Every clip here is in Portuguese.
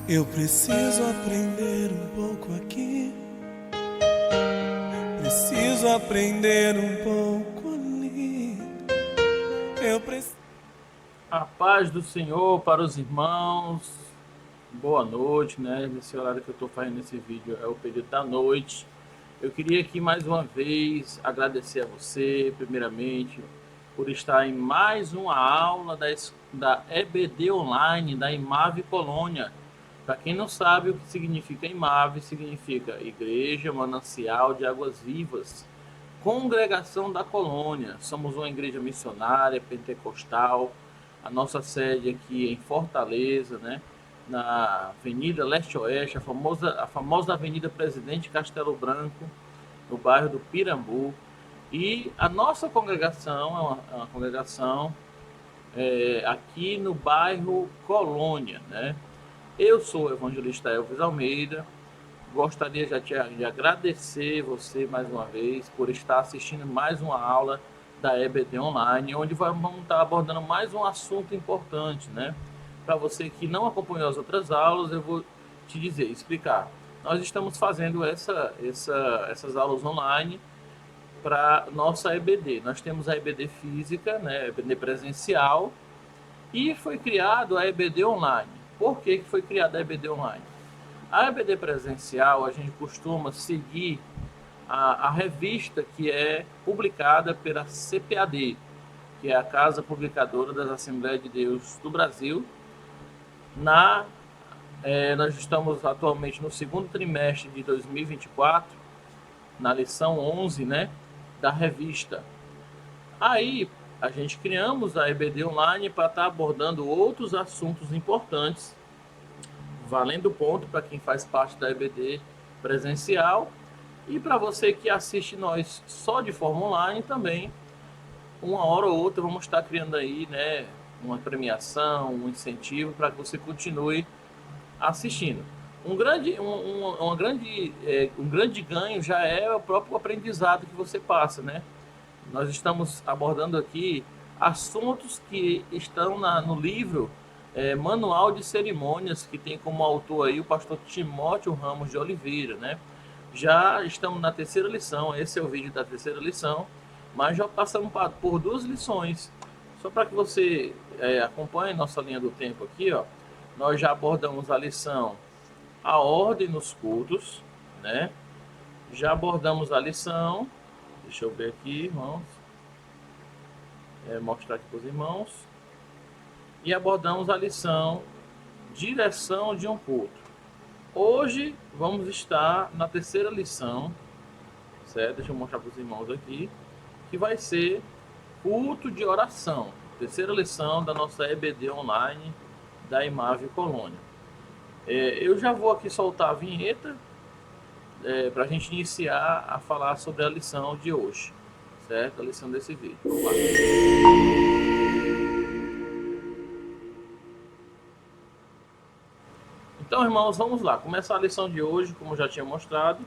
Eu preciso aprender um pouco aqui, preciso aprender um pouco ali. Eu preciso. A paz do Senhor para os irmãos. Boa noite, né? Nesse horário que eu estou fazendo esse vídeo é o período da noite. Eu queria aqui mais uma vez agradecer a você, primeiramente, por estar em mais uma aula da EBD Online, da IMAV Colônia. Para quem não sabe o que significa IMAV, significa Igreja Manancial de Águas Vivas, Congregação da Colônia. Somos uma igreja missionária, pentecostal. A nossa sede aqui é em Fortaleza, né? Na Avenida Leste-Oeste, a famosa Avenida Presidente Castelo Branco, no bairro do Pirambu. E a nossa congregação é uma congregação aqui no bairro Colônia, né? Eu sou o evangelista Elvis Almeida. Gostaria de agradecer você mais uma vez por estar assistindo mais uma aula da EBD Online, onde vamos estar abordando mais um assunto importante, né? Para você que não acompanhou as outras aulas, eu vou te dizer, explicar. Nós estamos fazendo essas aulas online para nossa EBD. Nós temos a EBD física, né, a EBD presencial, e foi criado a EBD Online. Por que foi criada a EBD Online? A EBD presencial, a gente costuma seguir a revista que é publicada pela CPAD, que é a Casa Publicadora das Assembleias de Deus do Brasil. Nós estamos atualmente no segundo trimestre de 2024, na lição 11, né, da revista. Aí a gente criamos a EBD Online para estar abordando outros assuntos importantes, valendo ponto para quem faz parte da EBD presencial e para você que assiste nós só de forma online também. Uma hora ou outra vamos estar criando aí, né, uma premiação, um incentivo para que você continue assistindo. Um grande ganho já é o próprio aprendizado que você passa, né? Nós estamos abordando aqui assuntos que estão no livro Manual de Cerimônias, que tem como autor aí o pastor Timóteo Ramos de Oliveira, né? Já estamos na terceira lição, esse é o vídeo da terceira lição, mas já passamos por duas lições. Só para que você acompanhe nossa linha do tempo aqui, ó, nós já abordamos a lição A Ordem nos Cultos, né? Já abordamos a lição, deixa eu ver aqui, irmãos, mostrar aqui para os irmãos, e abordamos a lição Direção de um Culto. Hoje vamos estar na terceira lição, certo? Deixa eu mostrar para os irmãos aqui, que vai ser Culto de Oração. Terceira lição da nossa EBD Online da Imave Colônia. Eu já vou aqui soltar a vinheta para a gente iniciar a falar sobre a lição de hoje, certo? A lição desse vídeo. Vamos lá. Então, irmãos, vamos lá. Começar a lição de hoje, como já tinha mostrado.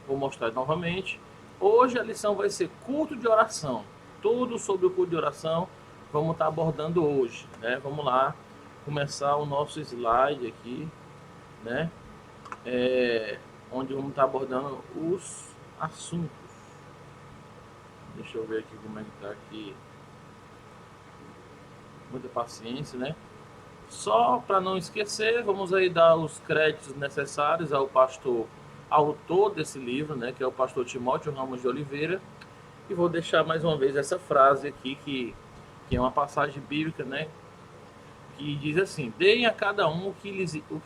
Vou mostrar novamente. Hoje a lição vai ser culto de oração. Tudo sobre o culto de oração vamos estar abordando hoje, né? Vamos lá começar o nosso slide aqui, né? Onde vamos estar abordando os assuntos. Deixa eu ver aqui como é que está aqui. Muita paciência, né? Só para não esquecer, vamos aí dar os créditos necessários ao pastor autor desse livro, né, que é o pastor Timóteo Ramos de Oliveira. E vou deixar mais uma vez essa frase aqui, que é uma passagem bíblica, né, que diz assim: deem a cada um o que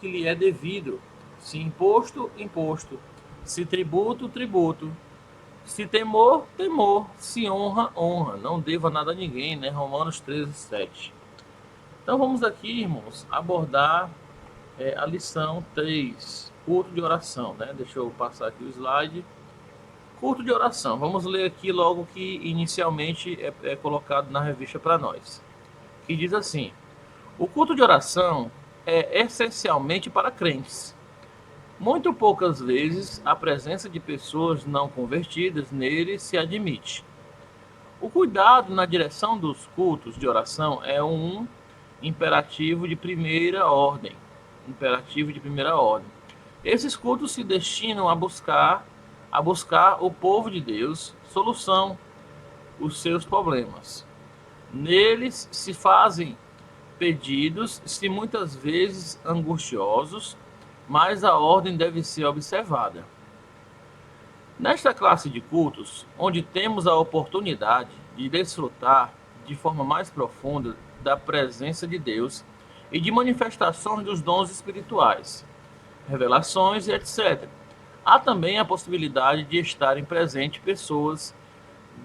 lhe é devido, se imposto, imposto, se tributo, tributo, se temor, temor, se honra, honra, não deva nada a ninguém, né? Romanos 13:7. Então vamos aqui, irmãos, abordar a lição 3, culto de oração, né? Deixa eu passar aqui o slide. Culto de oração. Vamos ler aqui logo que inicialmente é colocado na revista para nós. Que diz assim: o culto de oração é essencialmente para crentes. Muito poucas vezes a presença de pessoas não convertidas nele se admite. O cuidado na direção dos cultos de oração é um imperativo de primeira ordem, imperativo de primeira ordem. Esses cultos se destinam a buscar o povo de Deus solução os seus problemas. Neles se fazem pedidos, se muitas vezes angustiosos, mas a ordem deve ser observada. Nesta classe de cultos, onde temos a oportunidade de desfrutar de forma mais profunda da presença de Deus e de manifestações dos dons espirituais, revelações e etc. Há também a possibilidade de estarem presentes pessoas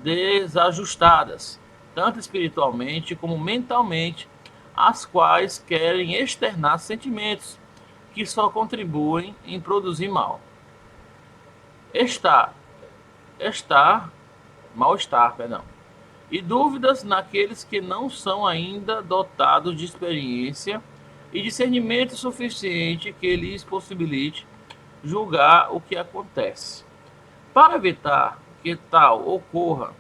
desajustadas, tanto espiritualmente como mentalmente, as quais querem externar sentimentos que só contribuem em produzir mal. Mal-estar, perdão. E dúvidas naqueles que não são ainda dotados de experiência e discernimento suficiente que lhes possibilite julgar o que acontece. Para evitar que tal ocorra,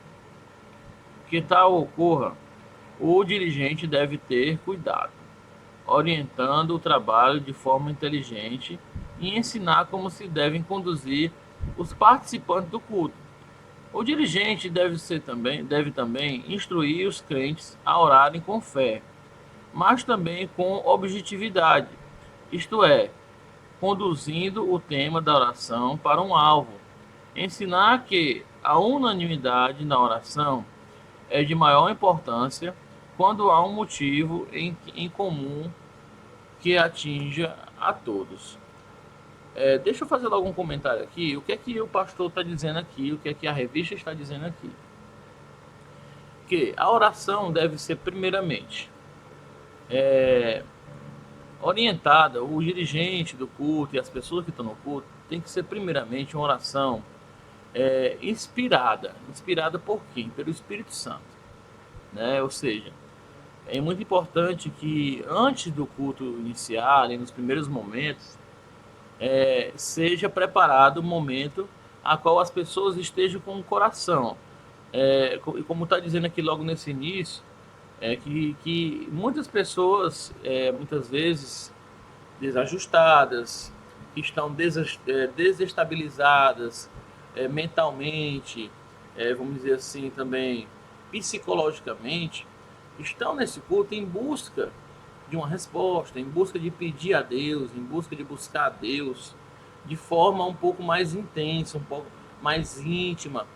o dirigente deve ter cuidado, orientando o trabalho de forma inteligente e ensinar como se devem conduzir os participantes do culto. O dirigente deve também instruir os crentes a orarem com fé, mas também com objetividade, isto é, conduzindo o tema da oração para um alvo. Ensinar que a unanimidade na oração é de maior importância quando há um motivo em comum que atinja a todos. Deixa eu fazer logo um comentário aqui. O que é que o pastor está dizendo aqui? O que é que a revista está dizendo aqui? Que a oração deve ser primeiramente orientada, o dirigente do culto e as pessoas que estão no culto tem que ser primeiramente uma oração inspirada. Inspirada por quem? Pelo Espírito Santo, né? Ou seja, é muito importante que antes do culto iniciar, ali nos primeiros momentos, seja preparado o momento a qual as pessoas estejam com o coração. Como está dizendo aqui logo nesse início, que muitas pessoas, muitas vezes desajustadas, que estão desestabilizadas mentalmente, vamos dizer assim também psicologicamente, estão nesse culto em busca de uma resposta, em busca de pedir a Deus, em busca de buscar a Deus de forma um pouco mais intensa, um pouco mais íntima,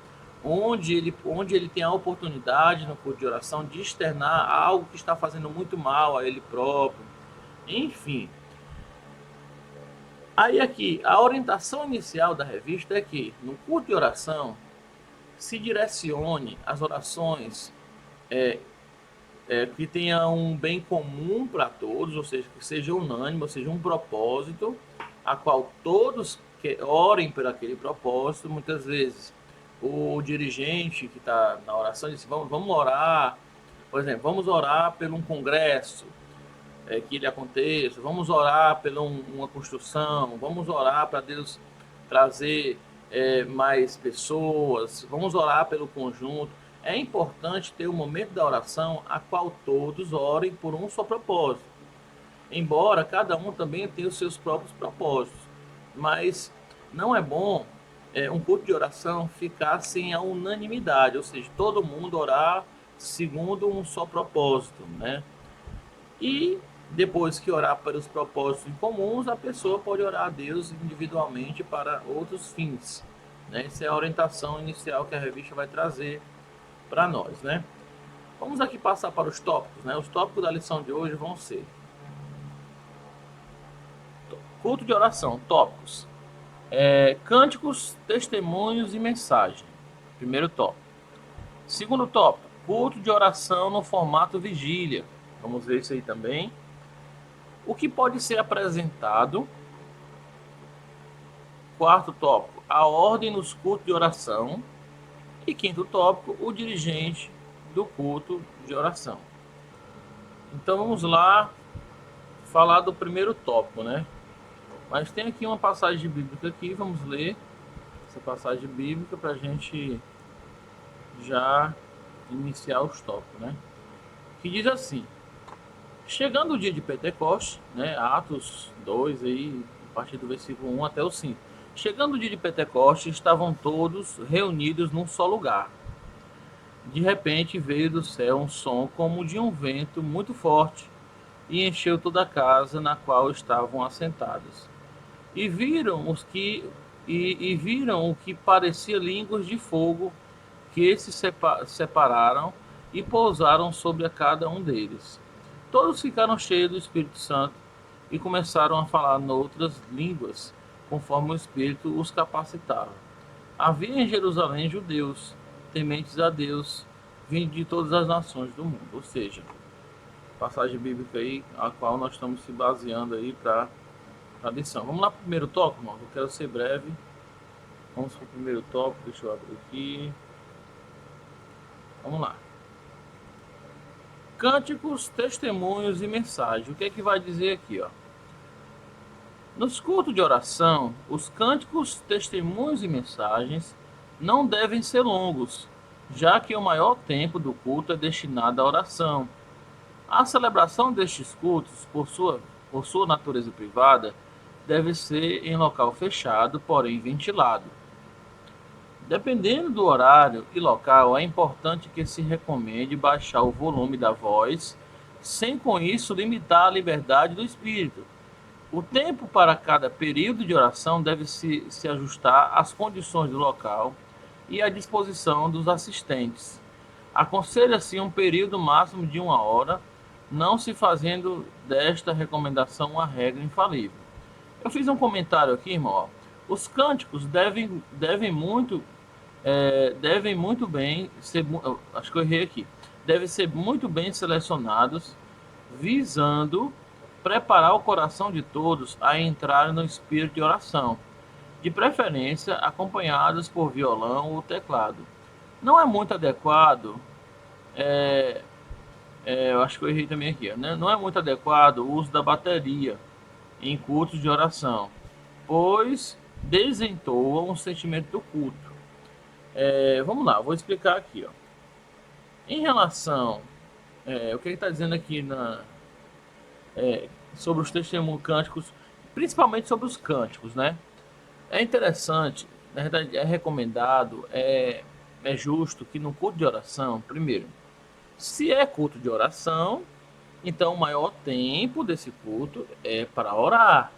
onde ele tem a oportunidade no culto de oração de externar algo que está fazendo muito mal a ele próprio, enfim. Aí aqui, a orientação inicial da revista é que no culto de oração se direcione as orações que tenha um bem comum para todos, ou seja, que seja unânime, ou seja, um propósito, a qual todos orem por aquele propósito. Muitas vezes o dirigente que está na oração diz: vamos orar, por exemplo, vamos orar por um congresso que ele aconteça, vamos orar por uma construção, vamos orar para Deus trazer mais pessoas, vamos orar pelo conjunto. É importante ter um momento da oração a qual todos orem por um só propósito, embora cada um também tenha os seus próprios propósitos, mas não é bom um culto de oração ficar sem a unanimidade, ou seja, todo mundo orar segundo um só propósito, né? E depois que orar para os propósitos comuns, a pessoa pode orar a Deus individualmente para outros fins, né? Essa é a orientação inicial que a revista vai trazer para nós, né? Vamos aqui passar para os tópicos, né? Os tópicos da lição de hoje vão ser culto de oração, tópicos, cânticos, testemunhos e mensagem. Primeiro tópico. Segundo tópico, culto de oração no formato vigília. Vamos ver isso aí também. O que pode ser apresentado. Quarto tópico, a ordem nos cultos de oração. E quinto tópico, o dirigente do culto de oração. Então vamos lá falar do primeiro tópico, né? Mas tem aqui uma passagem bíblica aqui, vamos ler essa passagem bíblica para a gente já iniciar os tópicos, né? Que diz assim: Chegando o dia de Pentecostes, né, Atos 2, aí, a partir do versículo 1 até o 5. Chegando o dia de Pentecostes, estavam todos reunidos num só lugar. De repente veio do céu um som como de um vento muito forte e encheu toda a casa na qual estavam assentados. E viram os que e viram o que parecia línguas de fogo que se separaram e pousaram sobre a cada um deles. Todos ficaram cheios do Espírito Santo e começaram a falar noutras línguas, conforme o Espírito os capacitava. Havia em Jerusalém judeus, tementes a Deus, vindos de todas as nações do mundo. Ou seja, passagem bíblica aí, a qual nós estamos se baseando aí para a lição. Vamos lá para o primeiro tópico, irmão. Eu quero ser breve. Vamos para o primeiro tópico, deixa eu abrir aqui. Vamos lá. Cânticos, testemunhos e mensagem. O que é que vai dizer aqui, ó? Nos cultos de oração, os cânticos, testemunhos e mensagens não devem ser longos, já que o maior tempo do culto é destinado à oração. A celebração destes cultos, por sua natureza privada, deve ser em local fechado, porém ventilado. Dependendo do horário e local, é importante que se recomende baixar o volume da voz, sem com isso limitar a liberdade do espírito. O tempo para cada período de oração deve se ajustar às condições do local e à disposição dos assistentes. Aconselha-se um período máximo de 1 hora, não se fazendo desta recomendação uma regra infalível. Eu fiz um comentário aqui, irmão. Ó. Os cânticos devem muito bem ser, acho que eu errei aqui, devem ser muito bem selecionados, visando preparar o coração de todos a entrar no espírito de oração, de preferência acompanhados por violão ou teclado. Não é muito adequado, eu acho que eu errei também aqui, né? Não é muito adequado o uso da bateria em cultos de oração, pois desentoam o sentimento do culto. Vamos lá, vou explicar aqui. Ó. Em relação, o que ele está dizendo aqui sobre os testemunhos cânticos, principalmente sobre os cânticos, né? É interessante, na verdade é recomendado, é justo que no culto de oração, primeiro, se é culto de oração, então o maior tempo desse culto é para orar.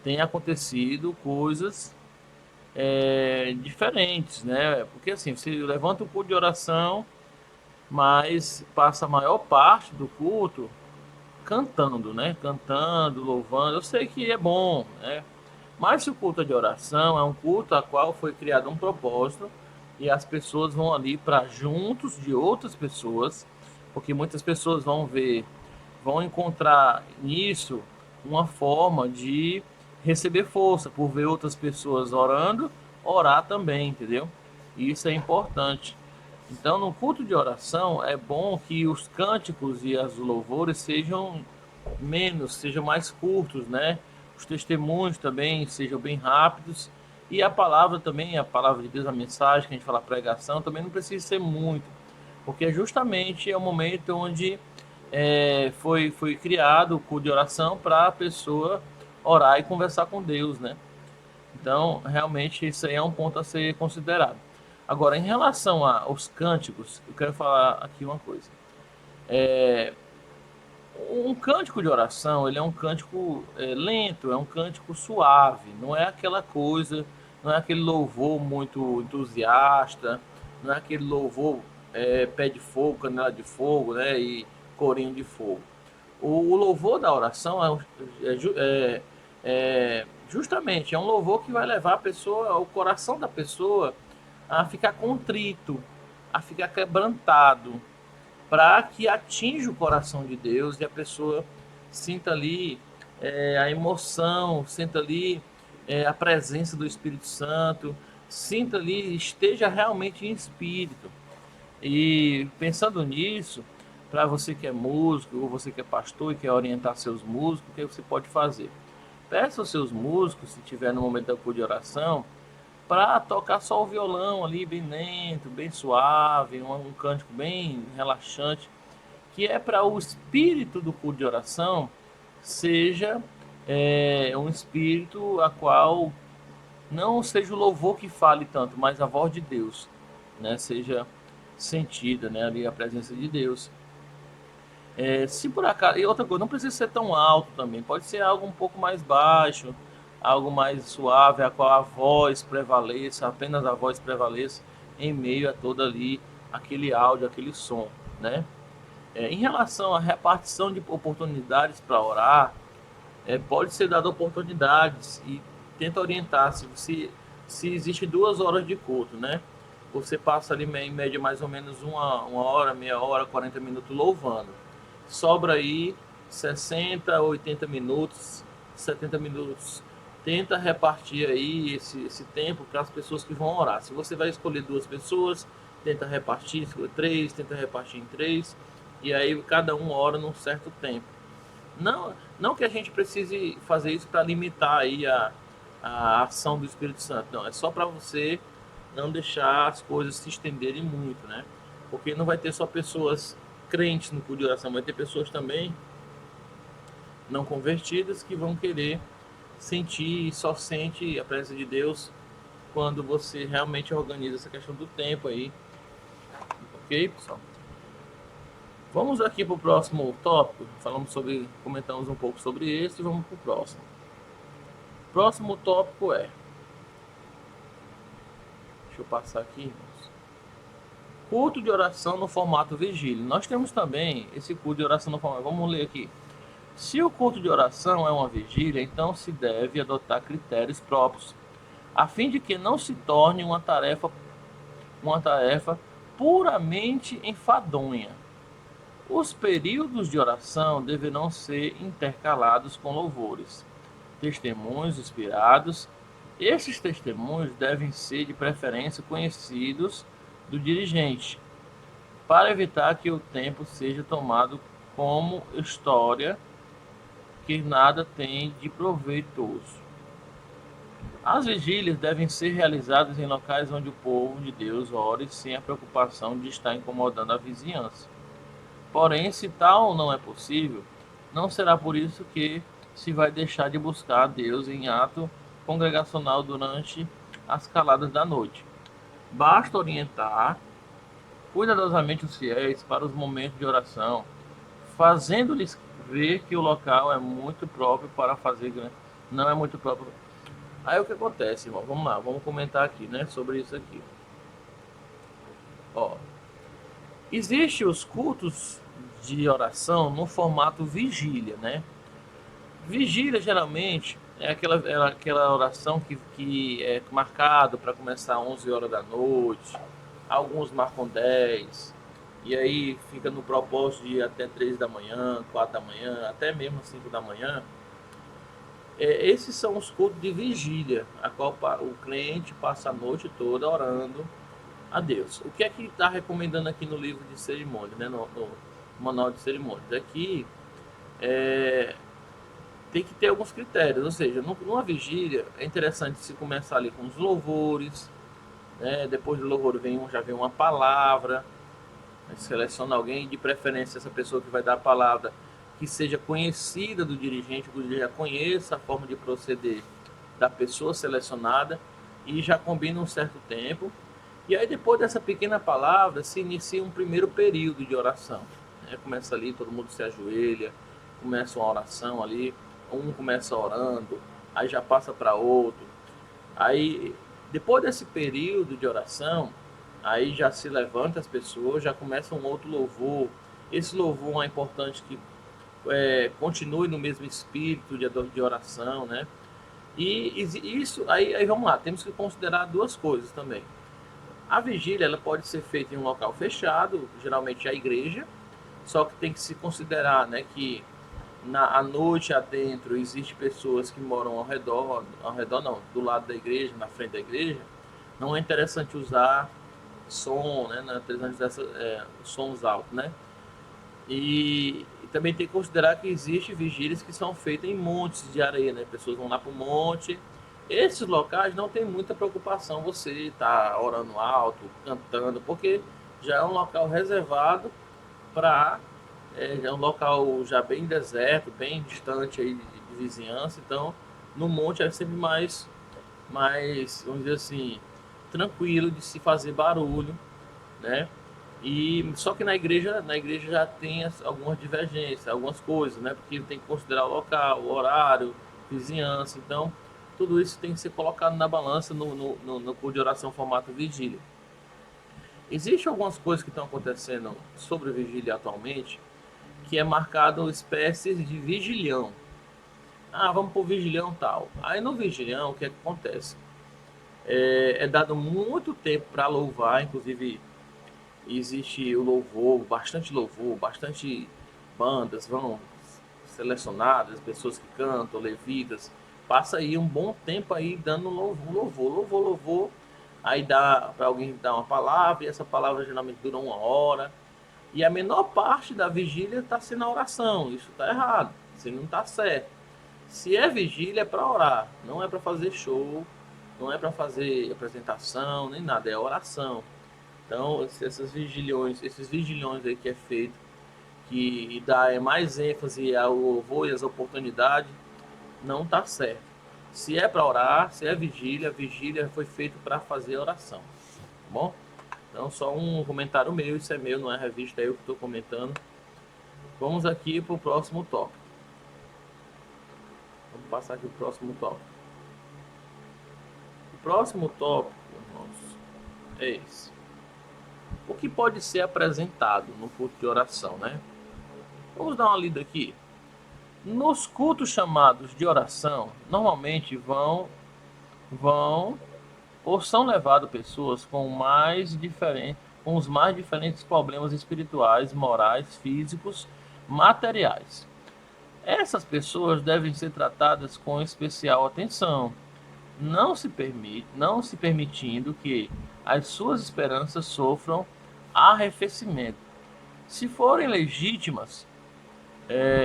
Tem acontecido coisas diferentes, né? Porque assim, você levanta o culto de oração, mas passa a maior parte do culto cantando, né? Cantando, louvando. Eu sei que é bom, né? Mas se o culto é de oração, é um culto a qual foi criado um propósito e as pessoas vão ali para juntos de outras pessoas, porque muitas pessoas vão encontrar nisso uma forma de receber força por ver outras pessoas orando, orar também, entendeu? E isso é importante. Então, no culto de oração, é bom que os cânticos e as louvores sejam mais curtos, né? Os testemunhos também sejam bem rápidos. E a palavra também, a palavra de Deus, a mensagem que a gente fala, a pregação, também não precisa ser muito. Porque justamente é o momento onde foi criado o culto de oração para a pessoa orar e conversar com Deus, né? Então, realmente, isso aí é um ponto a ser considerado. Agora, em relação aos cânticos, eu quero falar aqui uma coisa. Um cântico de oração, ele é um cântico lento, é um cântico suave, não é aquela coisa, não é aquele louvor muito entusiasta, não é aquele louvor pé de fogo, canela de fogo, né, e corinho de fogo. O louvor da oração justamente é um louvor que vai levar a pessoa, o coração da pessoa a ficar contrito, a ficar quebrantado, para que atinja o coração de Deus e a pessoa sinta ali a emoção, sinta ali a presença do Espírito Santo, sinta ali, esteja realmente em espírito. E pensando nisso, para você que é músico, ou você que é pastor e quer orientar seus músicos, o que você pode fazer? Peça aos seus músicos, se tiver no momento da culto de oração, para tocar só o violão ali, bem lento, bem suave, um cântico bem relaxante, que é para o espírito do culto de oração seja um espírito a qual não seja o louvor que fale tanto, mas a voz de Deus, né, seja sentida, né, ali a presença de Deus. Se por acaso, e outra coisa, não precisa ser tão alto também, pode ser algo um pouco mais baixo, algo mais suave, a qual a voz prevaleça, apenas a voz prevaleça em meio a todo ali aquele áudio, aquele som, né? Em relação à repartição de oportunidades para orar, pode ser dada oportunidades e tenta orientar se existe 2 horas de culto, né? Você passa ali em média mais ou menos uma hora, meia hora, 40 minutos louvando. Sobra aí 60, 80 minutos, 70 minutos. Tenta repartir aí esse tempo para as pessoas que vão orar. Se você vai escolher 2 pessoas, tenta repartir, escolher 3, tenta repartir em 3. E aí cada um ora num certo tempo. Não que a gente precise fazer isso para limitar aí a ação do Espírito Santo. Não, é só para você não deixar as coisas se estenderem muito, né? Porque não vai ter só pessoas crentes no culto de oração, vai ter pessoas também não convertidas que vão querer sentir, só sente a presença de Deus quando você realmente organiza essa questão do tempo aí. Ok, pessoal? Vamos aqui para o próximo tópico. Comentamos um pouco sobre esse e vamos para o próximo. O próximo tópico deixa eu passar aqui, irmãos. Culto de oração no formato vigília. Nós temos também esse culto de oração no formato. Vamos ler aqui. Se o culto de oração é uma vigília, então se deve adotar critérios próprios, a fim de que não se torne uma tarefa puramente enfadonha. Os períodos de oração deverão ser intercalados com louvores, testemunhos inspirados. Esses testemunhos devem ser de preferência conhecidos do dirigente, para evitar que o tempo seja tomado como história que nada tem de proveitoso. As vigílias devem ser realizadas em locais onde o povo de Deus ore sem a preocupação de estar incomodando a vizinhança. Porém, se tal não é possível, não será por isso que se vai deixar de buscar a Deus em ato congregacional durante as caladas da noite. Basta orientar cuidadosamente os fiéis para os momentos de oração, fazendo-lhes ver que o local é muito próprio para fazer, né? Não é muito próprio. Aí o que acontece, irmão? Vamos lá, vamos comentar aqui, né, sobre isso aqui. Ó, existe os cultos de oração no formato vigília, né? Vigília geralmente é aquela oração que é marcado para começar às 11 horas da noite. Alguns marcam 10. E aí fica no propósito de ir até 3 da manhã, 4 da manhã, até mesmo 5 da manhã. Esses são os cultos de vigília, a qual o cliente passa a noite toda orando a Deus. O que é que está recomendando aqui no livro de cerimônias, né, no manual de cerimônias? É que tem que ter alguns critérios, ou seja, numa vigília é interessante se começar ali com os louvores, né, depois do louvor já vem uma palavra, seleciona alguém, de preferência essa pessoa que vai dar a palavra, que seja conhecida do dirigente, que já conheça a forma de proceder da pessoa selecionada e já combina um certo tempo. E aí depois dessa pequena palavra se inicia um primeiro período de oração, né? Começa ali, todo mundo se ajoelha, começa uma oração ali, um começa orando, aí já passa para outro. Aí depois desse período de oração, aí já se levanta as pessoas, já começa um outro louvor. Esse louvor é importante que continue no mesmo espírito de oração, né? E isso, aí vamos lá, temos que considerar duas coisas também. A vigília ela pode ser feita em um local fechado, geralmente a igreja, só que tem que se considerar, né, que à noite adentro existe pessoas que moram ao redor não, do lado da igreja, na frente da igreja. Não é interessante usar som, né, na televisão, sons altos, né? E também tem que considerar que existe vigílias que são feitas em montes de areia, né? Pessoas vão lá para o monte. Esses locais não tem muita preocupação você estar orando alto, cantando, porque já é um local reservado para É um local já bem deserto, bem distante aí de vizinhança, então no monte é sempre mais, vamos dizer assim, tranquilo de se fazer barulho, né? E só que na igreja já tem algumas divergências, algumas coisas, né? Porque tem que considerar o local, o horário, vizinhança, então tudo isso tem que ser colocado na balança no culto de oração formato vigília. Existem algumas coisas que estão acontecendo sobre vigília atualmente que é marcado espécies de vigilião. Ah, vamos pro vigilião tal. Aí no vigilião, o que, é que acontece? É dado muito tempo para louvar, inclusive existe o louvor, bastante bandas vão selecionadas, pessoas que cantam, levitas. Passa aí um bom tempo aí dando louvor. Aí dá para alguém dar uma palavra, e essa palavra geralmente dura 1 hora. E a menor parte da vigília está sendo a oração. Isso está errado. Isso não está certo. Se é vigília, é para orar. Não é para fazer show. Não é para fazer apresentação, nem nada. É oração. Então, esses vigilhões aí que é feito, que dá mais ênfase ao louvor e às oportunidades, não está certo. Se é para orar, se é vigília, a vigília foi feito para fazer oração. Tá bom? Então, só um comentário meu, isso é meu, não é revista, é eu que estou comentando. Vamos aqui para o próximo tópico. Vamos passar aqui para o próximo tópico. O próximo tópico, irmãos, é esse. O que pode ser apresentado no culto de oração, né? Vamos dar uma lida aqui. Nos cultos chamados de oração, normalmente vão ou são levadas pessoas com os mais diferentes problemas espirituais, morais, físicos, materiais. Essas pessoas devem ser tratadas com especial atenção, não se permitindo que as suas esperanças sofram arrefecimento. Se forem legítimas,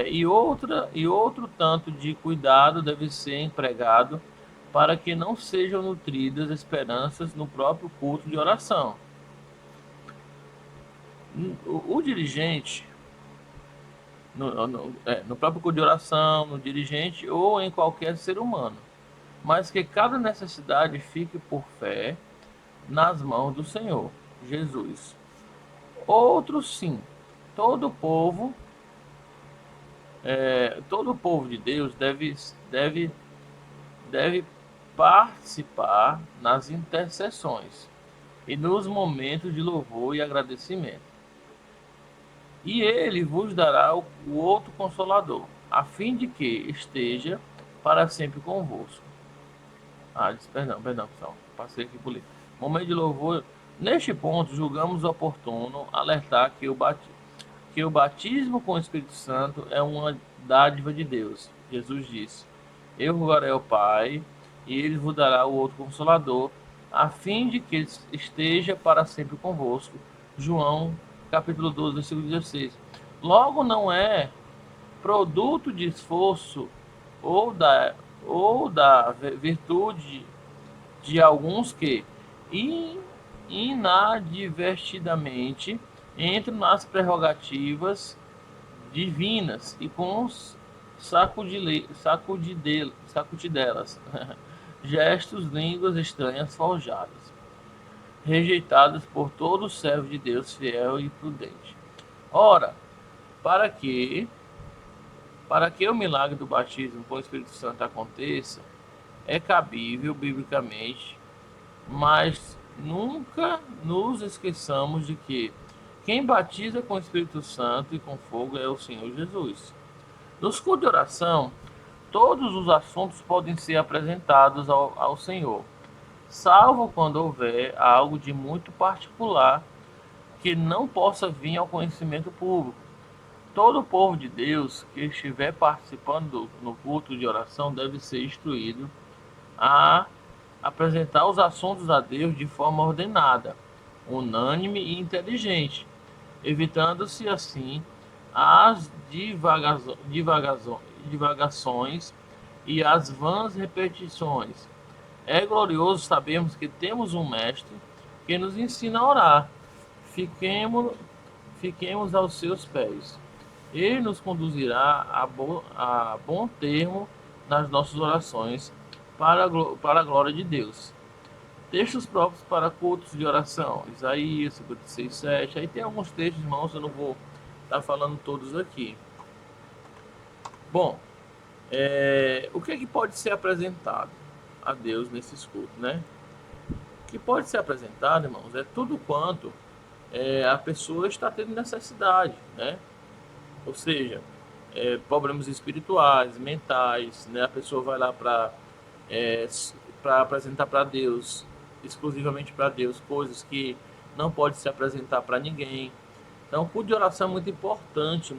e outro tanto de cuidado deve ser empregado para que não sejam nutridas esperanças no próprio culto de oração. O dirigente, no próprio culto de oração, no dirigente ou em qualquer ser humano, mas que cada necessidade fique por fé nas mãos do Senhor Jesus. Outro sim, todo povo, todo o povo de Deus deve participar nas intercessões e nos momentos de louvor e agradecimento. E ele vos dará o outro consolador, a fim de que esteja para sempre convosco. Perdão, pessoal. Passei aqui por ali. Momento de louvor. Neste ponto, julgamos oportuno alertar que o batismo com o Espírito Santo é uma dádiva de Deus. Jesus disse: Eu rogarei ao Pai, e ele vos dará o outro consolador, a fim de que esteja para sempre convosco. João, capítulo 12, versículo 16. Logo, não é produto de esforço ou da virtude de alguns que inadvertidamente entram nas prerrogativas divinas e com sacudidelas, gestos, línguas estranhas forjadas, rejeitadas por todo servo de Deus fiel e prudente. Ora, para que para que o milagre do batismo com o Espírito Santo aconteça, é cabível biblicamente, mas nunca nos esqueçamos de que quem batiza com o Espírito Santo e com fogo é o Senhor Jesus. Nos cultos de oração, todos os assuntos podem ser apresentados ao Senhor, salvo quando houver algo de muito particular que não possa vir ao conhecimento público. Todo o povo de Deus que estiver participando no culto de oração deve ser instruído a apresentar os assuntos a Deus de forma ordenada, unânime e inteligente, evitando-se assim as divagações e as vãs repetições. É glorioso sabermos que temos um mestre que nos ensina a orar. Fiquemos aos seus pés. Ele nos conduzirá a bom termo nas nossas orações para a glória de Deus. Textos próprios para cultos de oração, Isaías 56:7. Aí tem alguns textos, irmãos, eu não vou estar falando todos aqui. Bom, o que é que pode ser apresentado a Deus nesses cultos, né? O que pode ser apresentado, irmãos, é tudo quanto a pessoa está tendo necessidade, né? Ou seja, problemas espirituais, mentais, né? A pessoa vai lá é, para apresentar para Deus, exclusivamente para Deus, coisas que não pode se apresentar para ninguém. Então, o culto de oração é muito importante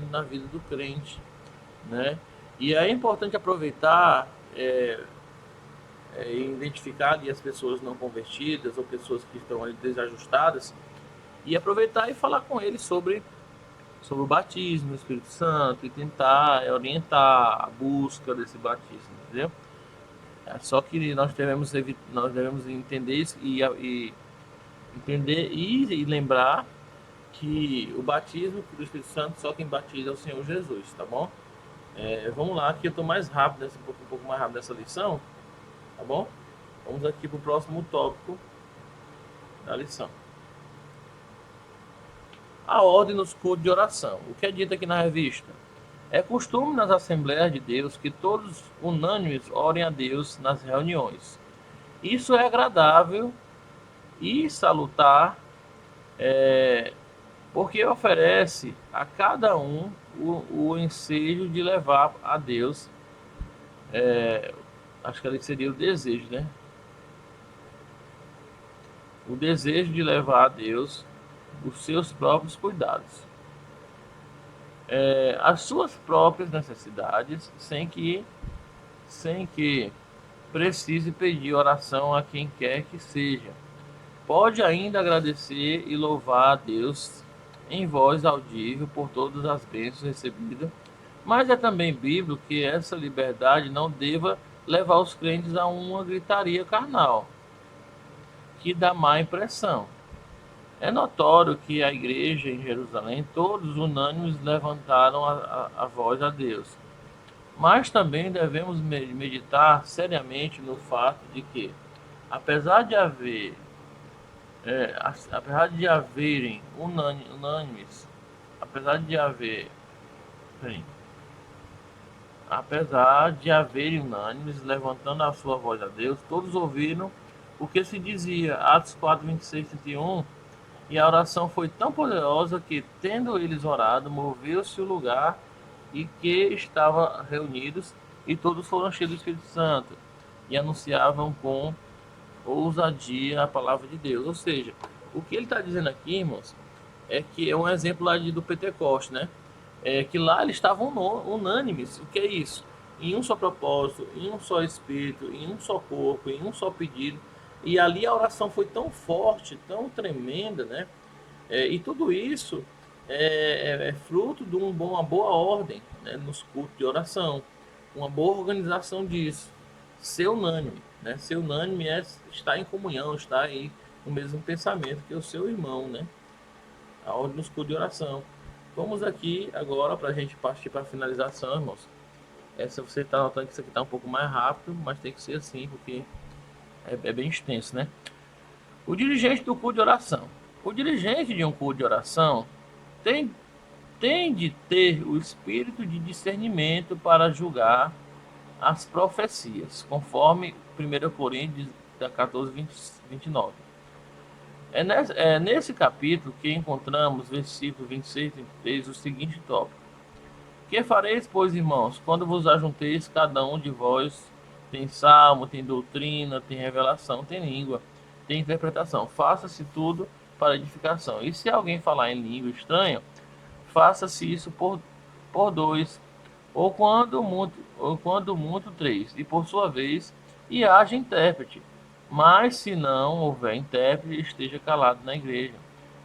na vida do crente, né? E é importante aproveitar e identificar ali as pessoas não convertidas ou pessoas que estão ali desajustadas e aproveitar e falar com eles sobre o batismo, o Espírito Santo e tentar orientar a busca desse batismo, entendeu? Só que nós devemos entender isso e lembrar que o batismo do Espírito Santo só quem batiza é o Senhor Jesus, tá bom? Vamos lá, que eu estou mais rápido, um pouco mais rápido nessa lição, tá bom? Vamos aqui para o próximo tópico da lição. A ordem nos cultos de oração. O que é dito aqui na revista? É costume nas Assembleias de Deus que todos unânimes orem a Deus nas reuniões. Isso é agradável e salutar, porque oferece a cada um o ensejo de levar a Deus, acho que ali seria o desejo, né? O desejo de levar a Deus os seus próprios cuidados, as suas próprias necessidades, sem que precise pedir oração a quem quer que seja. Pode ainda agradecer e louvar a Deus em voz audível por todas as bênçãos recebidas, mas é também bíblico que essa liberdade não deva levar os crentes a uma gritaria carnal, que dá má impressão. É notório que a igreja em Jerusalém, todos unânimes levantaram a voz a Deus. Mas também devemos meditar seriamente no fato de que, apesar de haver, apesar de haverem unânimes, apesar de haver, bem, apesar de haverem unânimes levantando a sua voz a Deus, todos ouviram o que se dizia, Atos 4, 26, 31, e a oração foi tão poderosa que, tendo eles orado, moveu-se o lugar e que estavam reunidos, e todos foram cheios do Espírito Santo, e anunciavam com ousadia a palavra de Deus. Ou seja, o que ele está dizendo aqui, irmãos, é que é um exemplo lá do Pentecoste, né? Que lá eles estavam unânimes. O que é isso? Em um só propósito, em um só espírito, em um só corpo, em um só pedido. E ali a oração foi tão forte, tão tremenda, né? E tudo isso é fruto de uma boa ordem, né, nos cultos de oração, uma boa organização disso. Ser unânime, né? Ser unânime é estar em comunhão, estar aí no mesmo pensamento que o seu irmão, né? A ordem nos cultos de oração. Vamos aqui agora para a gente partir para a finalização, irmãos. Essa você está notando que isso aqui está um pouco mais rápido, mas tem que ser assim, porque é bem extenso, né? O dirigente do culto de oração. O dirigente de um culto de oração tem, tem de ter o espírito de discernimento para julgar as profecias, conforme 1 Coríntios 14, 29. É nesse capítulo que encontramos, versículo 26 e 33, o seguinte tópico. Que fareis, pois, irmãos, quando vos ajunteis, cada um de vós tem salmo, tem doutrina, tem revelação, tem língua, tem interpretação. Faça-se tudo para edificação. E se alguém falar em língua estranha, faça-se isso por dois, ou quando muito três, e por sua vez, e haja intérprete. Mas se não houver intérprete, esteja calado na igreja,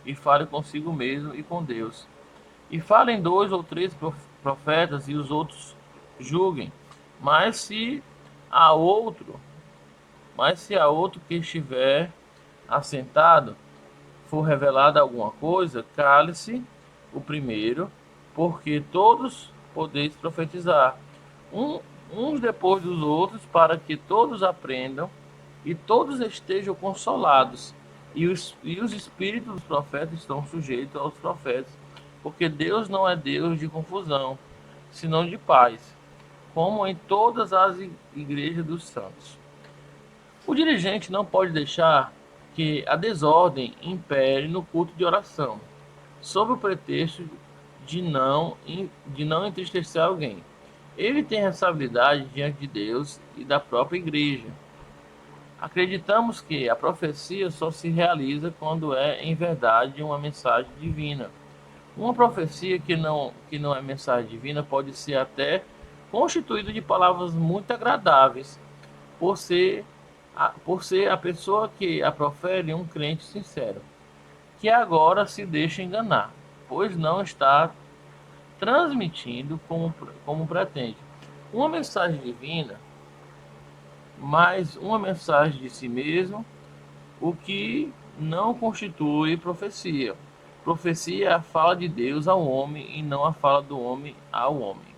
e fale consigo mesmo e com Deus. E falem dois ou três profetas e os outros julguem. Mas se há outro, mas se há outro que estiver assentado, for revelada alguma coisa, cale-se o primeiro porque todos podeis profetizar, uns depois dos outros, para que todos aprendam e todos estejam consolados. E os espíritos dos profetas estão sujeitos aos profetas, porque Deus não é Deus de confusão, senão de paz, como em todas as igrejas dos santos. O dirigente não pode deixar que a desordem impere no culto de oração, sob o pretexto de não entristecer alguém. Ele tem responsabilidade diante de Deus e da própria igreja. Acreditamos que a profecia só se realiza quando é, em verdade, uma mensagem divina. Uma profecia que não é mensagem divina pode ser até constituída de palavras muito agradáveis, por ser a pessoa que a profere um crente sincero, que agora se deixa enganar, pois não está transmitindo como pretende. Uma mensagem divina, mas uma mensagem de si mesmo, o que não constitui profecia. Profecia é a fala de Deus ao homem e não a fala do homem ao homem.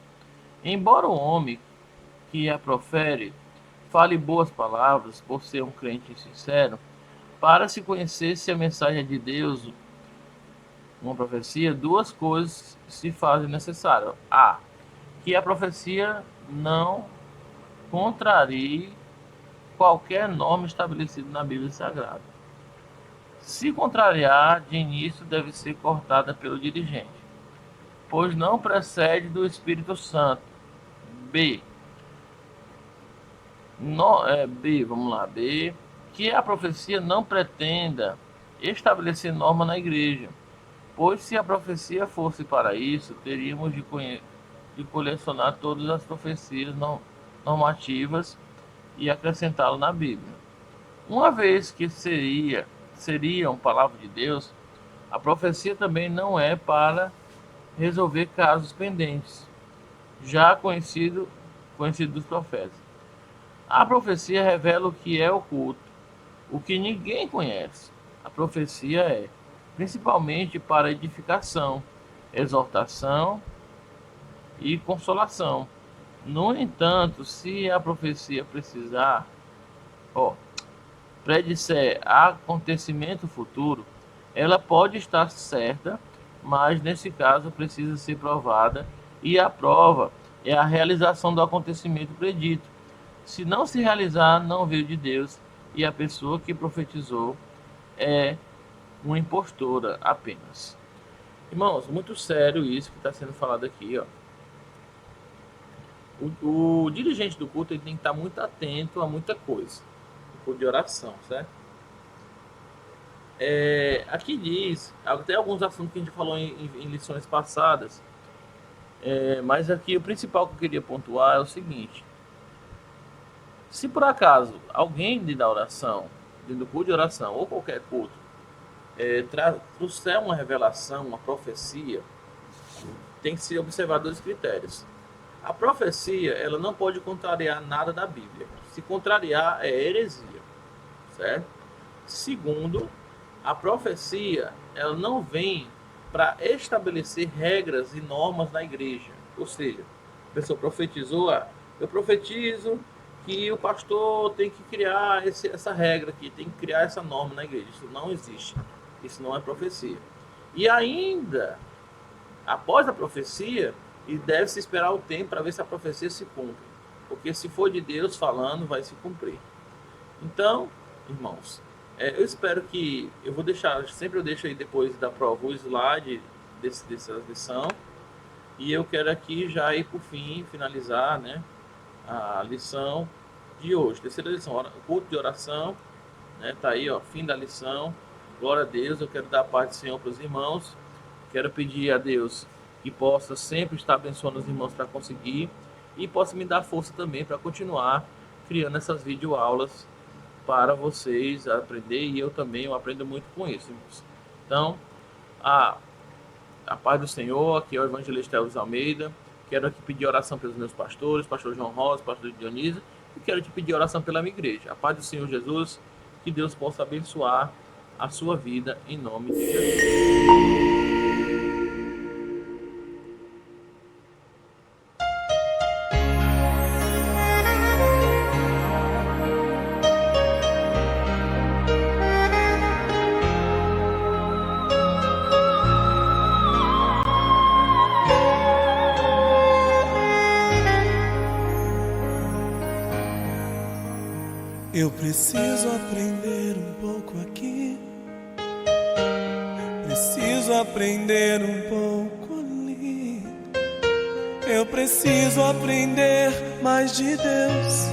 Embora o homem que a profere fale boas palavras por ser um crente sincero, para se conhecer se a mensagem é de Deus, uma profecia, duas coisas se fazem necessárias. A. Que a profecia não contrarie qualquer norma estabelecida na Bíblia Sagrada. Se contrariar, de início deve ser cortada pelo dirigente, pois não precede do Espírito Santo. B. Vamos lá. B. Que a profecia não pretenda estabelecer norma na igreja, pois se a profecia fosse para isso, teríamos de colecionar todas as profecias normativas e acrescentá-lo na Bíblia. Uma vez que seriam palavra de Deus, a profecia também não é para resolver casos pendentes, já conhecido dos profetas. A profecia revela o que é oculto, o que ninguém conhece. A profecia é principalmente para edificação, exortação e consolação. No entanto, se a profecia predisser acontecimento futuro, ela pode estar certa, mas nesse caso precisa ser provada, e a prova é a realização do acontecimento predito. Se não se realizar, não veio de Deus, e a pessoa que profetizou é uma impostora apenas. Irmãos, muito sério isso que está sendo falado aqui, ó. O dirigente do culto ele tem que estar muito atento a muita coisa, no culto de oração, certo? Aqui diz, até alguns assuntos que a gente falou em lições passadas, mas aqui o principal que eu queria pontuar é o seguinte: se por acaso alguém dentro da oração, dentro do culto de oração ou qualquer culto, trouxer uma revelação, uma profecia, tem que ser observado dois critérios. A profecia, ela não pode contrariar nada da Bíblia. Se contrariar, é heresia, certo? Segundo, a profecia, ela não vem para estabelecer regras e normas na igreja. Ou seja, a pessoa profetizou, eu profetizo que o pastor tem que criar essa regra aqui, tem que criar essa norma na igreja. Isso não existe. Isso não é profecia. E ainda, após a profecia, e deve-se esperar o tempo para ver se a profecia se cumpre. Porque se for de Deus falando, vai se cumprir. Então, irmãos, eu espero que... Sempre eu deixo aí depois da prova o slide dessa lição. E eu quero aqui já ir por fim, finalizar, né, a lição de hoje. Terceira lição, culto de oração. Né, tá aí, ó, fim da lição. Glória a Deus, eu quero dar a paz do Senhor para os irmãos. Quero pedir a Deus que possa sempre estar abençoando os irmãos para conseguir e possa me dar força também para continuar criando essas videoaulas para vocês aprender, e eu também aprendo muito com isso, irmãos. Então, a paz do Senhor, aqui é o evangelista Elvis Almeida. Quero aqui pedir oração pelos meus pastores, pastor João Rosa, pastor Dionísio, e quero te pedir oração pela minha igreja. A paz do Senhor Jesus, que Deus possa abençoar a sua vida em nome de Jesus. Preciso aprender um pouco aqui. Preciso aprender um pouco ali. Eu preciso aprender mais de Deus.